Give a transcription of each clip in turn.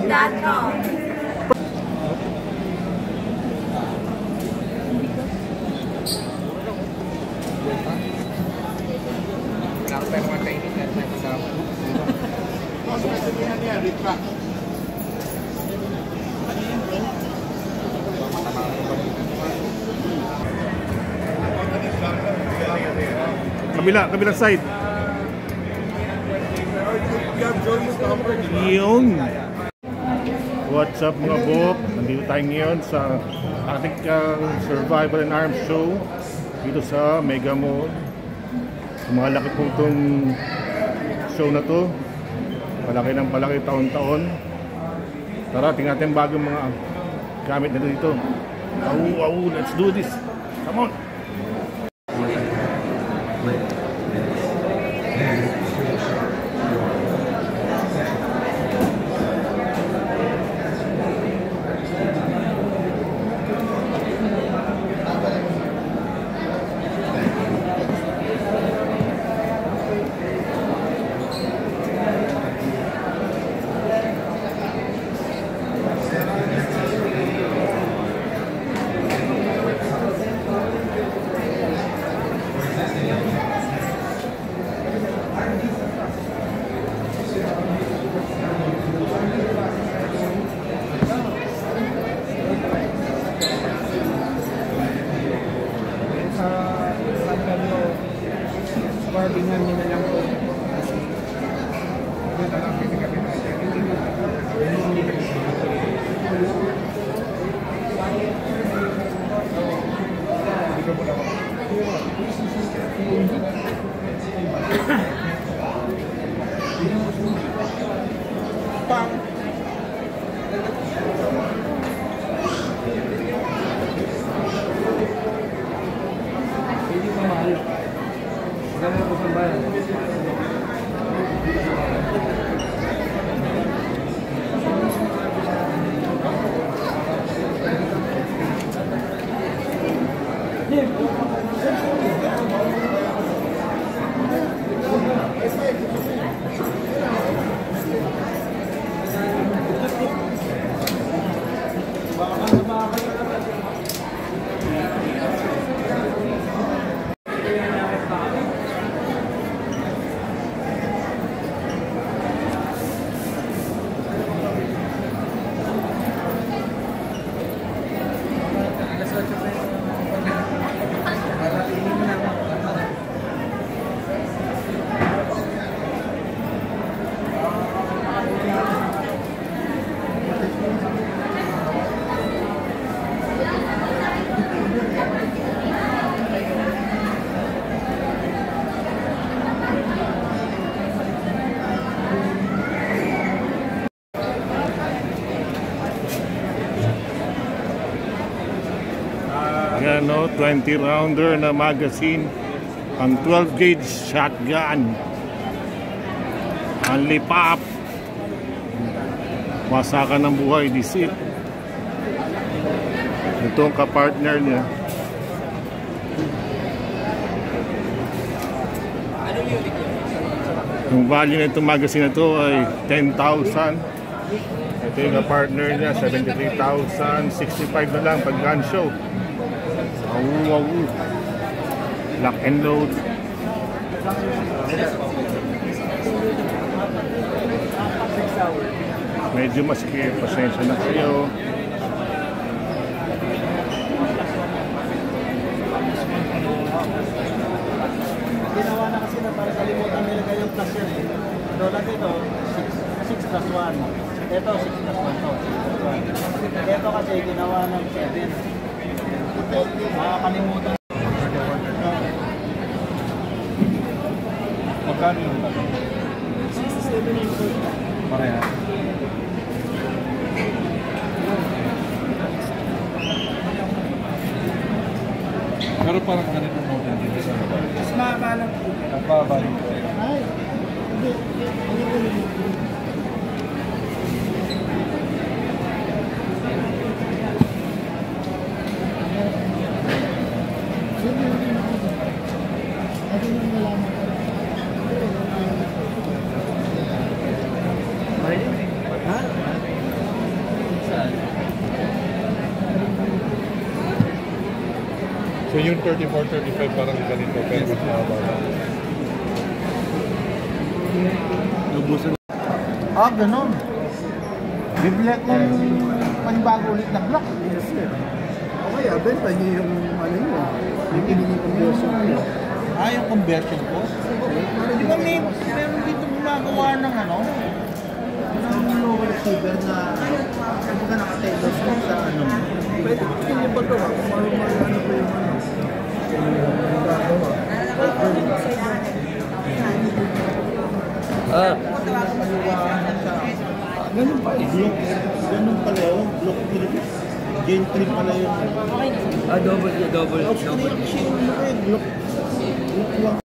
Booking.com. Kabilang side. Yun. What's up mga bok? Nandito tayo ngayon sa ating Survival and Arms show dito sa Mega Mall. Malaki po itong show na to. Palaki ng palaki taon-taon. Tara, tingnan natin bagong mga gamit na dito. Let's do this. Come on. Tingnan nyo na lang po. Hindi pa mahal. Ganun po sa bayan. Ano, 20 rounder na magazine, ang 12 gauge shotgun, ang lipap, wasakan ng buhay, this it. Ito ang kapartner niya. Yung value na itong magazine na ito ay 10,000. Ito yung kapartner niya, 73,000, 65 na lang pag gun show. Lock and load. Medyo masikip, pasensya na kayo. Ginawa na kasi na para kalimutan nilagay yung plus yan eh. Doon ito, 6 plus 1. Ito, 6 plus 1 to. Ito kasi ginawa ng 7. Makakalimutan. Magkano yung 67 yung pareha. Pero parang ganito model dito sa mga. Mas mahaba lang po. Mas mahaba lang po. Ay, hindi. Ha? So yung 34, 35 parang ganito, pero mas mahaba lang. Lubusan. Ah, ganun. Bibili kong panibago ulit na block. Yes, sir. Okay, benta niyo yung ano nyo. Yung pinili conversion nyo. Ah, yung conversion ko? Di ba meron dito gumagawa ng ano? Ng lower receiver na kumbaga naka-tailor sa ano. Pwede nyo ba gawa? Kung ano po yung ano. Yung gagawa. Ganun pa. Ganun pala yun. Block Philippines. Gen 3 pala yun. Double. Kasi yung ano eh, block 1.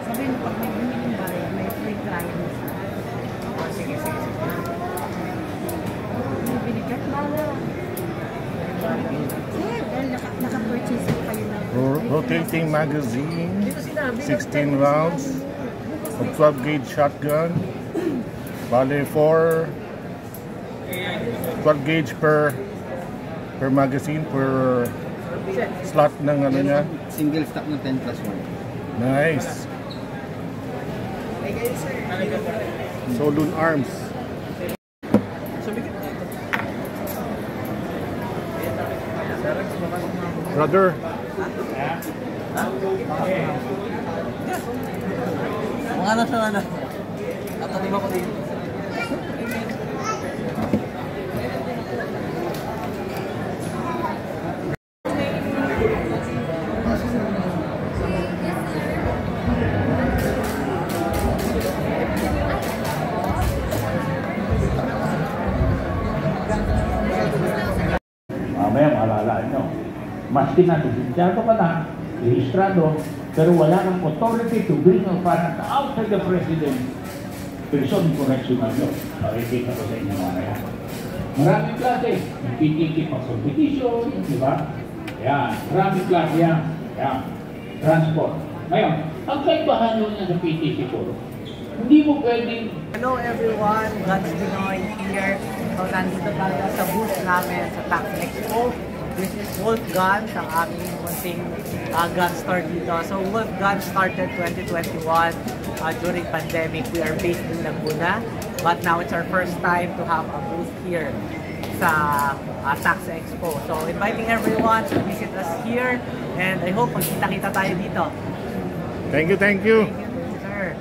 Sabihin mo, pag may bumili bayan, may free trial na siya. Sige. May binigyan ba na? Sir, dahil naka-purchase ko kayo ng... Rotating magazine, 16 rounds, a 12 gauge shotgun, bale 12 gauge per magazine, per slot ng ano niya. Single stock na 10+1. Nice. Solon Arms. Brother. Mga nasa ano? Tatanim ako dito. Mamaya malalaan nyo. Maski na lisensyado ka na, rehistrado, pero wala kang authority to bring a fund outside the president. Person correctional yun. Pakikita ko sa inyo mga yan. Maraming klase. May PTT pa competition, di ba? Yan. Maraming klase yan. Yan. Transport. Ngayon, ang kaibahan nyo niya sa PTC puro, hindi mo pwedeng. Hello everyone, Guns Pinoy here. So nandito tayo sa booth namin sa Tax Expo. This is Wolf Guns, ang aming munting gun store dito. So Wolf Guns started 2021 during pandemic. We are based in Laguna, but now it's our first time to have a booth here sa Tax Expo. So inviting everyone to visit us here and I hope magkita-kita tayo dito. Thank you. Thank you, sir.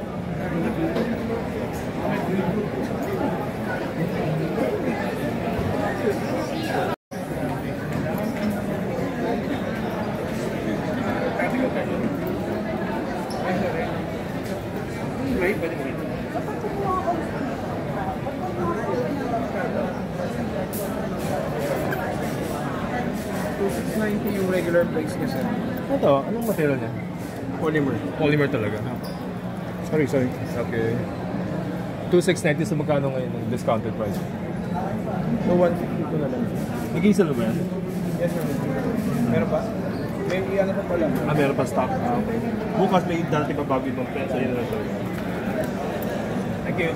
Yung regular price niya, sir. Ito, anong material niya? Polymer. Polymer talaga. Sorry. Okay. 2,690 sa magkano ngayon ng discounted price? So, 150 ko na lang. Nag-iisa ba yan? Yes, sir. Meron pa? May ano pa pala. Meron pa stock. Okay. Bukas may dati pa bago itong pens. Ayun na lang. Thank you.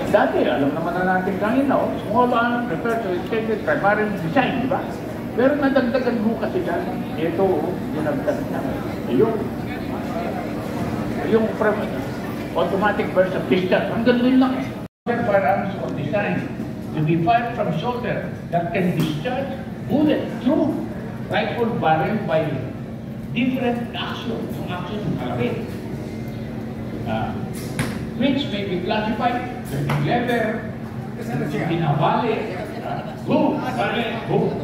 Dati, alam naman na natin kanina, small arms refer to extended primary design, di ba? Pero nadagdagan mo kasi dyan. Ito, dinagdag na. Yung automatic burst of discharge, hanggang doon lang. Firearms or design to be fired from shoulder that can discharge bullet through rifle barrel by different action. Yung action yung kalapit. Which may be classified as leather, pinabali, boom, boom.